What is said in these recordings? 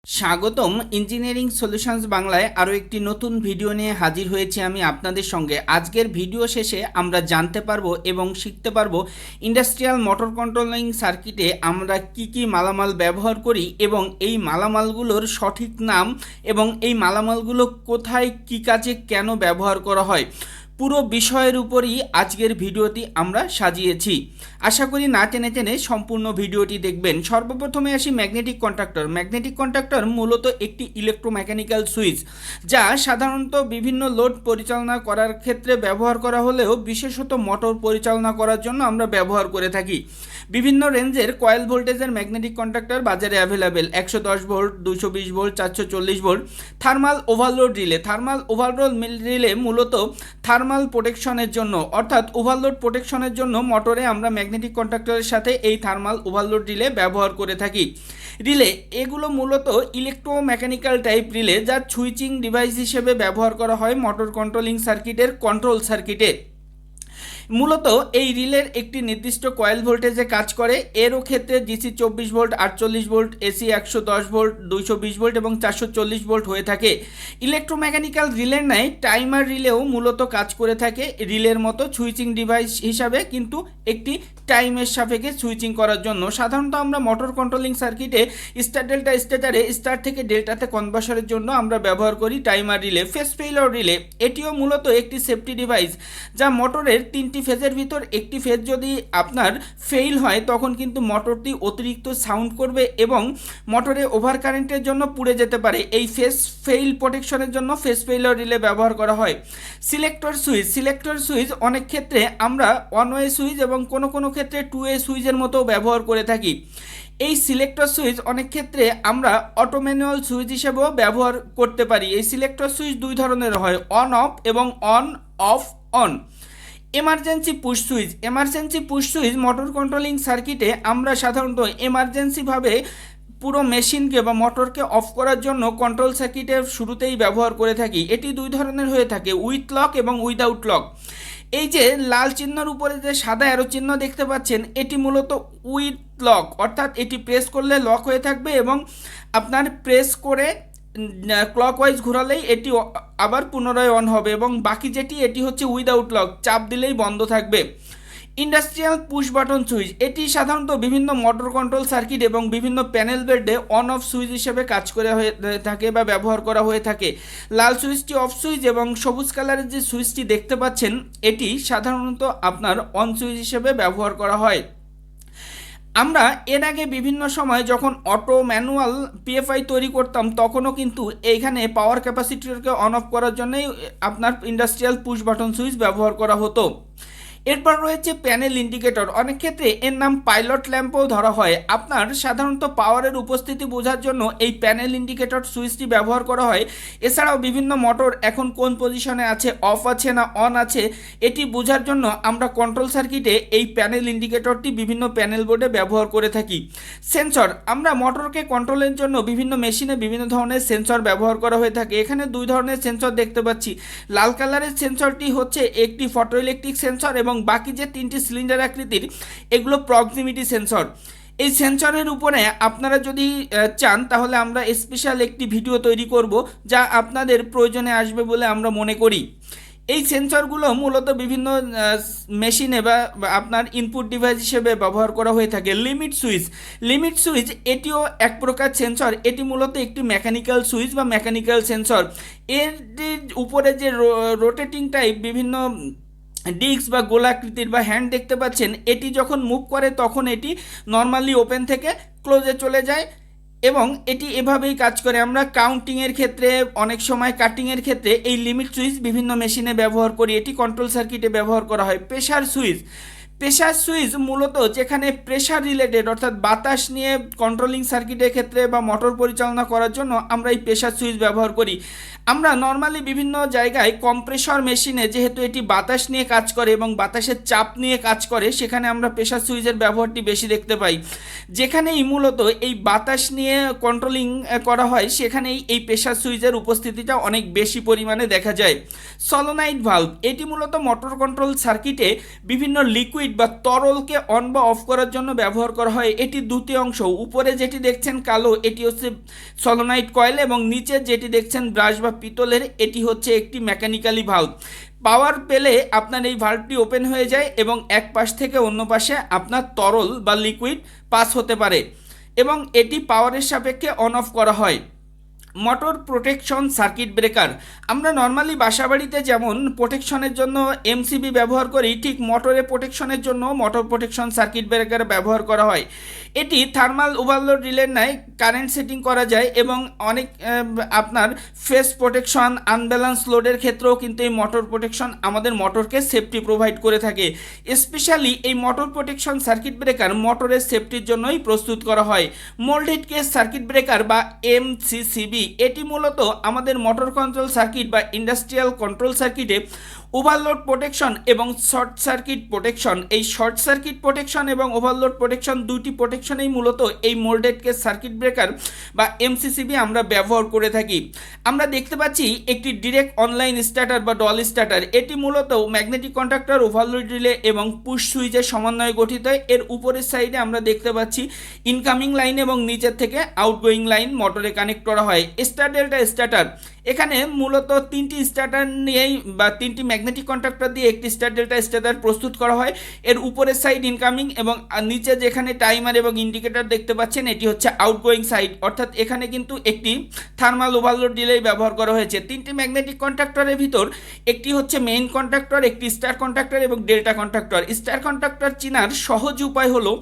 স্বাগতম engineering solutions বাংলায় আরও একটি নতুন ভিডিও নিয়ে হাজির হয়েছি আমি আপনাদের সঙ্গে। আজকের ভিডিও শেষে আমরা জানতে পারবো এবং শিখতে পারবো ইন্ডাস্ট্রিয়াল মোটর কন্ট্রোলিং সার্কিটে আমরা কি মালামাল ব্যবহার করি এবং এই মালামালগুলোর সঠিক নাম এবং এই মালামালগুলো কোথায় কী কাজে কেন ব্যবহার করা হয়, পুরো বিষয়ের উপরই আজকের ভিডিওটি আমরা সাজিয়েছি। আশা করি না টেনে টেনে সম্পূর্ণ ভিডিওটি দেখবেন। সর্বপ্রথমে আসি ম্যাগনেটিক কন্ট্রাক্টর। ম্যাগনেটিক কন্ট্রাক্টর মূলত একটি ইলেকট্রোমেকানিক্যাল সুইচ, যা সাধারণত বিভিন্ন লোড পরিচালনা করার ক্ষেত্রে ব্যবহার করা হলেও বিশেষত মোটর পরিচালনা করার জন্য আমরা ব্যবহার করে থাকি। বিভিন্ন রেঞ্জের কয়েল ভোল্টেজের ম্যাগনেটিক কন্ট্রাক্টর বাজারে available. 110 volt, 220 volt, 440 volt. Thermal overload relay. Thermal overload relay মূলত থার্মাল প্রোটেকশনের জন্য, অর্থাৎ ওভারলোড প্রোটেকশনের জন্য মোটরে আমরা ম্যাগনেটিক কন্ট্রাক্টরের সাথে এই থার্মাল ওভারলোড রিলে ব্যবহার করে থাকি। রিলে এগুলো মূলত ইলেকট্রোমেকানিক্যাল টাইপ রিলে, যা সুইচিং ডিভাইস হিসেবে ব্যবহার করা হয় মোটর কন্ট্রোলিং সার্কিটের কন্ট্রোল সার্কিটে। মূলত এই রিলের একটি নির্দিষ্ট কয়েল ভোল্টেজে কাজ করে। এরও ক্ষেত্রে DC 24 volt, 48 volt, AC 110 volt, 220 volt এবং 440 ভোল্ট হয়ে থাকে। ইলেকট্রোমেকানিক্যাল রিলের ন্যায় টাইমার রিলেও মূলত কাজ করে থাকে রিলের মতো সুইচিং ডিভাইস হিসাবে, কিন্তু একটি টাইমের সাপেক্ষে সুইচিং করার জন্য। সাধারণত আমরা মোটর কন্ট্রোলিং সার্কিটে স্টার ডেল্টা স্টেটারে স্টার থেকে ডেল্টাতে কনভার্সনের জন্য আমরা ব্যবহার করি timer relay. Phase failure relay এটিও মূলত একটি সেফটি ডিভাইস, যা মোটরের 3টি ফেজের ভিতর একটি ফেজ যদি আপনার ফেইল হয় তখন কিন্তু মোটরটি অতিরিক্ত সাউন্ড করবে এবং মোটরে ওভার কারেন্টের জন্য পুড়ে যেতে পারে। এই ফেজ ফেইল প্রোটেকশনের জন্য ফেজ ফেইলিওর রিলে ব্যবহার করা হয়। Selector switch. সিলেক্টর সুইচ অনেক ক্ষেত্রে আমরা ওয়ান ওয়ে সুইচ এবং কোনো ক্ষেত্রে টু ওয়ে সুইচের মতো ব্যবহার করে থাকি। এই সিলেক্টর সুইচ অনেক ক্ষেত্রে আমরা অটো ম্যানুয়াল সুইচ হিসেবেও ব্যবহার করতে পারি। এই সিলেক্টর সুইচ দুই ধরনের হয়, অন অফ এবং on of on. Emergency push switch. Emergency push switch motor controlling সার্কিটে আমরা সাধারণত এমার্জেন্সিভাবে পুরো মেশিনকে বা মোটরকে অফ করার জন্য কন্ট্রোল সার্কিটের শুরুতেই ব্যবহার করে থাকি। এটি দুই ধরনের হয়ে থাকে, উইথ লক এবং উইদাউট লক। এই যে লাল চিহ্নের উপরে যে সাদা অ্যারো চিহ্ন দেখতে পাচ্ছেন, এটি মূলত উইথ লক, অর্থাৎ এটি প্রেস করলে লক হয়ে থাকবে এবং আপনার প্রেস করে ক্লকওয়াইজ ঘোরালেই এটি আবার পুনরায় অন হবে, এবং বাকি যেটি এটি হচ্ছে উইদাউট লক, চাপ দিলেই বন্ধ থাকবে। Industrial push button switch. এটি সাধারণত বিভিন্ন মোটর কন্ট্রোল সার্কিট এবং বিভিন্ন প্যানেল বেডে অন অফ সুইচ হিসেবে কাজ করে হয়ে থাকে বা ব্যবহার করা হয়ে থাকে। লাল সুইচটি অফ সুইচ এবং সবুজ কালারের যে সুইচটি দেখতে পাচ্ছেন এটি সাধারণত আপনার অন সুইচ হিসেবে ব্যবহার করা হয়। আমরা এর আগে বিভিন্ন সময় যখন অটো ম্যানুয়াল পিএফআই তৈরি করতাম তখনও কিন্তু এইখানে পাওয়ার ক্যাপাসিটরকে অন অফ করার জন্যই আপনার ইন্ডাস্ট্রিয়াল পুশ বাটন সুইচ ব্যবহার করা হতো। এরপর রয়েছে প্যানেল ইন্ডিকেটর। অনেক ক্ষেত্রে এর নাম পাইলট ল্যাম্পও ধরা হয়। আপনার সাধারণত পাওয়ারের উপস্থিতি বোঝার জন্য এই প্যানেল ইন্ডিকেটর সুইচটি ব্যবহার করা হয়। এছাড়াও বিভিন্ন মোটর এখন কোন পজিশনে আছে, অফ আছে না অন আছে, এটি বোঝার জন্য আমরা কন্ট্রোল সার্কিটে এই প্যানেল ইন্ডিকেটরটি বিভিন্ন প্যানেল বোর্ডে ব্যবহার করে থাকি। সেন্সর। আমরা মোটরকে কন্ট্রোলের জন্য বিভিন্ন মেশিনে বিভিন্ন ধরনের সেন্সর ব্যবহার করা হয়ে থাকে। এখানে দুই ধরনের সেন্সর দেখতে পাচ্ছি। লাল কালারের সেন্সরটি হচ্ছে একটি ফটো ইলেকট্রিক সেন্সর এবং বাকি যে 3টি সিলিন্ডার আকৃতির এগুলো প্রক্সিমিটি সেন্সর। এই সেন্সরের উপরে আপনারা যদি চান তাহলে আমরা স্পেশাল একটি ভিডিও তৈরি করব, যা আপনাদের প্রয়োজনে আসবে বলে আমরা মনে করি। এই সেন্সরগুলো মূলত বিভিন্ন মেশিনে বা আপনার ইনপুট ডিভাইস হিসেবে ব্যবহার করা হয়ে থাকে। Limit switch. লিমিট সুইচ এটিও এক প্রকার সেন্সর। এটি মূলত একটি মেকানিক্যাল সুইচ বা মেকানিক্যাল সেন্সর। এর উপরে যে রোটেটিং টাইপ বিভিন্ন ডিস্ক বা গোলাকৃতির বা হ্যান্ড দেখতে পাচ্ছেন, এটি যখন মুভ করে তখন এটি নর্মালি ওপেন থেকে ক্লোজে চলে যায় এবং এটি এভাবেই কাজ করে। আমরা কাউন্টিংয়ের ক্ষেত্রে, অনেক সময় কাটিংয়ের ক্ষেত্রে এই লিমিট সুইচ বিভিন্ন মেশিনে ব্যবহার করি। এটি কন্ট্রোল সার্কিটে ব্যবহার করা হয়। Pressure switch. প্রেসার সুইচ মূলত যেখানে প্রেসার রিলেটেড, অর্থাৎ বাতাস নিয়ে কন্ট্রোলিং সার্কিটের ক্ষেত্রে বা মোটর পরিচালনা করার জন্য আমরা এই প্রেসার সুইচ ব্যবহার করি। আমরা নর্মালি বিভিন্ন জায়গায় কম্প্রেসর মেশিনে যেহেতু এটি বাতাস নিয়ে কাজ করে এবং বাতাসের চাপ নিয়ে কাজ করে, সেখানে আমরা প্রেসার সুইচের ব্যবহারটি বেশি দেখতে পাই। যেখানেই মূলত এই বাতাস নিয়ে কন্ট্রোলিং করা হয় সেখানেই এই প্রেসার সুইচের উপস্থিতিটা অনেক বেশি পরিমাণে দেখা যায়। সলোনয়েড ভালভ। এটি মূলত মোটর কন্ট্রোল সার্কিটে বিভিন্ন লিকুইড লিকুইড বা তরলকে অন বা অফ করার জন্য ব্যবহার করা হয়। এটি দুটি অংশ, উপরে যেটি দেখছেন কালো এটি হচ্ছে সলোনয়েড কয়েল এবং নিচে যেটি দেখছেন ব্রাশ বা পিতলের এটি হচ্ছে একটি মেকানিক্যালি ভালভ। পাওয়ার পেলে আপনার এই ভালভটি ওপেন হয়ে যায় এবং এক পাশ থেকে অন্য পাশে আপনার তরল বা লিকুইড পাস হতে পারে এবং এটি পাওয়ারের সাপেক্ষে অন অফ করা হয়। মোটর প্রোটেকশন সার্কিট ব্রেকার, আমরা নর্মালি বাসাবাড়িতে যেমন প্রোটেকশনের জন্য এমসিবি ব্যবহার করি, ঠিক মোটরে প্রোটেকশনের জন্য মোটর প্রোটেকশন সার্কিট ব্রেকার ব্যবহার করা হয়। এটি থার্মাল ওভারলোড রিলের ন্যায় কারেন্ট সেটিং করা যায় এবং অনেক আপনার ফেস প্রোটেকশন আনব্যালেন্স লোডের ক্ষেত্রেও কিন্তু এই মোটর প্রোটেকশন আমাদের মোটরকে সেফটি প্রোভাইড করে থাকে। স্পেশালি এই মোটর প্রোটেকশন সার্কিট ব্রেকার মোটরের সেফটির জন্যই প্রস্তুত করা হয়। মোল্ডেড কেস সার্কিট ব্রেকার বা এমসিসিবি, এটি মূলত আমাদের মোটর কন্ট্রোল সার্কিট বা ইন্ডাস্ট্রিয়াল কন্ট্রোল সার্কিটে ওভারলোড প্রোটেকশন এবং শর্ট সার্কিট প্রোটেকশন, এই শর্ট সার্কিট প্রোটেকশন এবং ওভারলোড প্রোটেকশন দুটি প্রোটেকশনেই মূলত এই মোল্ডেড কেস সার্কিট ব্রেকার বা এমসিসিবি আমরা ব্যবহার করে থাকি। আমরা দেখতে পাচ্ছি একটি ডিরেক্ট অনলাইন স্টার্টার বা ডল স্টার্টার, এটি মূলত ম্যাগনেটিক কন্ট্রাক্টর, ওভারলোড রিলে এবং পুশ সুইচের সমন্বয়ে গঠিত। এর উপরের সাইডে আমরা দেখতে পাচ্ছি ইনকামিং লাইন এবং নিচের থেকে আউটগোয়িং লাইন মোটরে কানেক্ট করা হয়। স্টার ডেল্টা স্টার্টার, এখানে মূলত তিনটি স্টার্টার নিয়েই বা তিনটি ম্যাগনেটিক কন্ট্রাক্টর দিয়ে একটি স্টার ডেল্টা স্টার্টার প্রস্তুত করা হয়। এর উপরের সাইড ইনকামিং এবং নিচে যেখানে টাইমার এবং ইন্ডিকেটর দেখতে পাচ্ছেন এটি হচ্ছে আউটগোয়িং সাইড, অর্থাৎ এখানে কিন্তু একটি থার্মাল ওভারলোড রিলে ব্যবহার করা হয়েছে। তিনটি ম্যাগনেটিক কন্ট্রাক্টরের ভিতর একটি হচ্ছে মেইন কন্ট্রাক্টর, একটি স্টার কন্ট্রাক্টর এবং ডেল্টা কন্ট্রাক্টর। স্টার কন্ট্রাক্টর চেনার সহজ উপায় হলো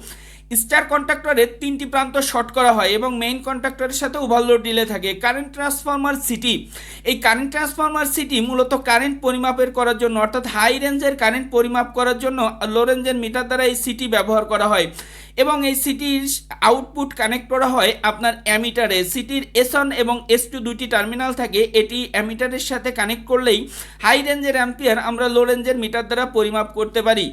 স্টার কন্ট্রাক্টরের তিনটি প্রান্ত শর্ট করা হয় এবং মেইন কন্ট্রাক্টরের সাথে ওভারলোড রিলে থাকে। কারেন্ট ট্রান্সফরমার সিটি, এই কারেন্ট ট্রান্সফরমার সিটি মূলত কারেন্ট পরিমাপের করার জন্য, অর্থাৎ হাই রেঞ্জের কারেন্ট পরিমাপ করার জন্য লো রেঞ্জের মিটার দ্বারা এই সিটি ব্যবহার করা হয় এবং এই সিটির আউটপুট কানেক্ট করা হয় আপনার অ্যামিটারে। সিটির S1 এবং S2 দুটি টার্মিনাল থাকে, এটি অ্যামিটারের সাথে কানেক্ট করলেই হাই রেঞ্জের অ্যাম্পিয়ার আমরা লো রেঞ্জের মিটার দ্বারা পরিমাপ করতে পারি।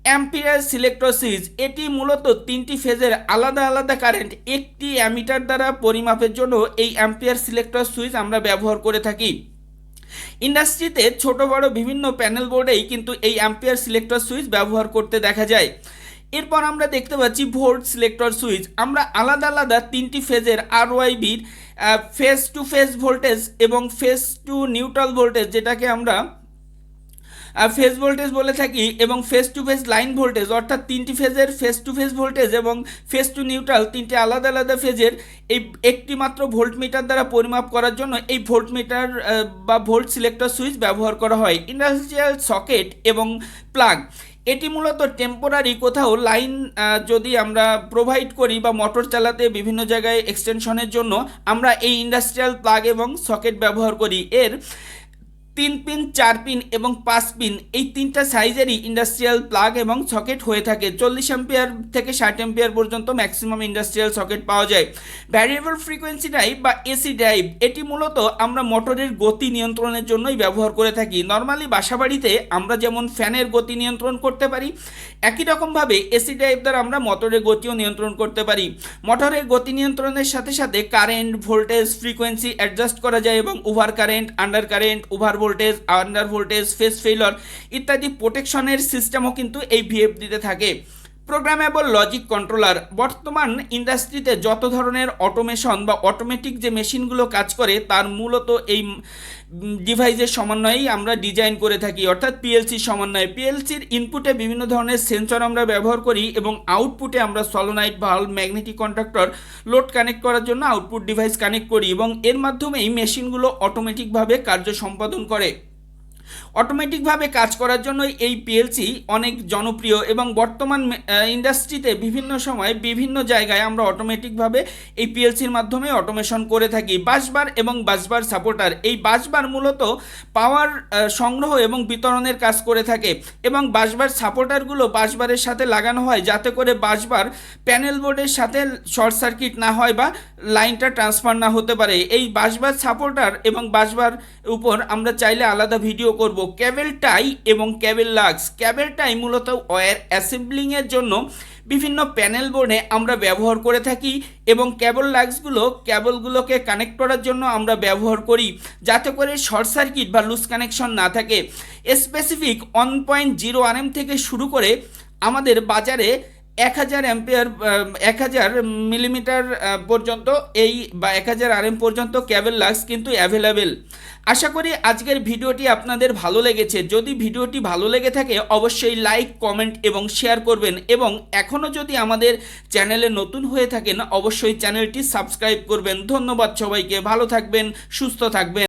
অ্যাম্পিয়ার সিলেক্টর সুইচ, এটি মূলত তিনটি ফেজের আলাদা আলাদা কারেন্ট একটি অ্যামিটার দ্বারা পরিমাপের জন্য এই অ্যাম্পিয়ার সিলেক্টর সুইচ আমরা ব্যবহার করে থাকি। ইন্ডাস্ট্রিতে ছোট বড় বিভিন্ন প্যানেল বোর্ডেই কিন্তু এই অ্যাম্পিয়ার সিলেক্টর সুইচ ব্যবহার করতে দেখা যায়। এরপর আমরা দেখতে পাচ্ছি ভোল্ট সিলেক্টর সুইচ, আমরা আলাদা আলাদা তিনটি ফেজের আরওয়াইবির ফেজ টু ফেজ ভোল্টেজ এবং ফেজ টু নিউট্রাল ভোল্টেজ, যেটাকে আমরা ফেজ ভোল্টেজ বলে থাকি, এবং phase to phase line voltage, অর্থাৎ তিনটি ফেজের ফেজ টু ফেজ ভোল্টেজ এবং ফেজ টু নিউট্রাল তিনটি আলাদা আলাদা ফেজের এই একটি মাত্র ভোল্ট মিটার দ্বারা পরিমাপ করার জন্য এই ভোল্ট মিটার বা ভোল্ট সিলেক্টর সুইচ ব্যবহার করা হয়। ইন্ডাস্ট্রিয়াল সকেট এবং প্লাগ, এটি মূলত টেম্পোরারি কোথাও লাইন যদি আমরা প্রোভাইড করি বা মোটর চালাতে বিভিন্ন জায়গায় এক্সটেনশনের জন্য আমরা এই ইন্ডাস্ট্রিয়াল প্লাগ এবং সকেট ব্যবহার করি। এর 3 পিন 4 পিন এবং 5 পিন এই তিনটা সাইজেরই ইন্ডাস্ট্রিয়াল প্লাগ এবং সকেট হয়ে থাকে। 40 অ্যাম্পিয়ার থেকে 60 অ্যাম্পিয়ার পর্যন্ত ম্যাক্সিমাম ইন্ডাস্ট্রিয়াল সকেট পাওয়া যায়। ভ্যারিয়েবল ফ্রিকোয়েন্সি ড্রাইভ বা এসি ড্রাইভ, এটি মূলত আমরা মোটরের গতি নিয়ন্ত্রণের জন্যই ব্যবহার করে থাকি। নর্মালি বাসাবাড়িতে আমরা যেমন ফ্যানের গতি নিয়ন্ত্রণ করতে পারি, একই রকমভাবে এসি ড্রাইভ দ্বারা আমরা মোটরের গতিও নিয়ন্ত্রণ করতে পারি। মোটরের গতি নিয়ন্ত্রণের সাথে সাথে কারেন্ট, ভোল্টেজ, ফ্রিকোয়েন্সি অ্যাডজাস্ট করা যায় এবং over current, under current, over voltage, under voltage, phase failure ইত্যাদি প্রোটেকশনের সিস্টেমও কিন্তু এই ভিএফডিতে থাকে। প্রোগ্রামেবল লজিক কন্ট্রোলার, বর্তমান ইন্ডাস্ট্রিতে যত ধরনের অটোমেশন বা অটোমেটিক যে মেশিনগুলো কাজ করে তার মূলত এই ডিভাইসের সমন্বয়েই আমরা ডিজাইন করে থাকি, অর্থাৎ পিএলসির সমন্বয়ে। পিএলসির ইনপুটে বিভিন্ন ধরনের সেন্সর আমরা ব্যবহার করি এবং আউটপুটে আমরা solenoid valve, magnetic contractor load connect করার জন্য আউটপুট ডিভাইস কানেক্ট করি এবং এর মাধ্যমেই মেশিনগুলো অটোমেটিকভাবে কার্য সম্পাদন করে। অটোমেটিকভাবে কাজ করার জন্য এই পিএলসি অনেক জনপ্রিয় এবং বর্তমান ইন্ডাস্ট্রিতে বিভিন্ন সময় বিভিন্ন জায়গায় আমরা অটোমেটিকভাবে এই পিএলসির মাধ্যমে অটোমেশন করে থাকি। বাসবার এবং বাসবার সাপোর্টার, এই বাসবার মূলত পাওয়ার সংগ্রহ এবং বিতরণের কাজ করে থাকে এবং বাসবার সাপোর্টারগুলো বাসবারের সাথে লাগানো হয় যাতে করে বাসবার প্যানেল বোর্ডের সাথে শর্ট সার্কিট না হয় বা লাইনটা ট্রান্সফার না হতে পারে। এই বাসবার সাপোর্টার এবং বাসবার উপর আমরা চাইলে আলাদা ভিডিও করব। কেবল টাই এবং কেবল লাক্স, কেবল টাই মূলত ওয়্যার অ্যাসেম্বলিংয়ের জন্য বিভিন্ন প্যানেল বোর্ডে আমরা ব্যবহার করে থাকি এবং কেবল লাক্সগুলো কেবলগুলোকে কানেক্ট করার জন্য আমরা ব্যবহার করি যাতে করে শর্ট সার্কিট বা লুজ কানেকশন না থাকে। স্পেসিফিক 1.0 RM থেকে শুরু করে আমাদের বাজারে 1000 অ্যাম্পিয়ার 1000 মিলিমিটার পর্যন্ত এই বা 1000 আরএম পর্যন্ত কেবল লাক্স কিন্তু অ্যাভেলেবেল। আশা করি আজকের ভিডিওটি আপনাদের ভালো লেগেছে। যদি ভিডিওটি ভালো লেগে থাকে অবশ্যই লাইক, কমেন্ট এবং শেয়ার করবেন, এবং এখনও যদি আমাদের চ্যানেলে নতুন হয়ে থাকেন অবশ্যই চ্যানেলটি সাবস্ক্রাইব করবেন। ধন্যবাদ সবাইকে, ভালো থাকবেন, সুস্থ থাকবেন।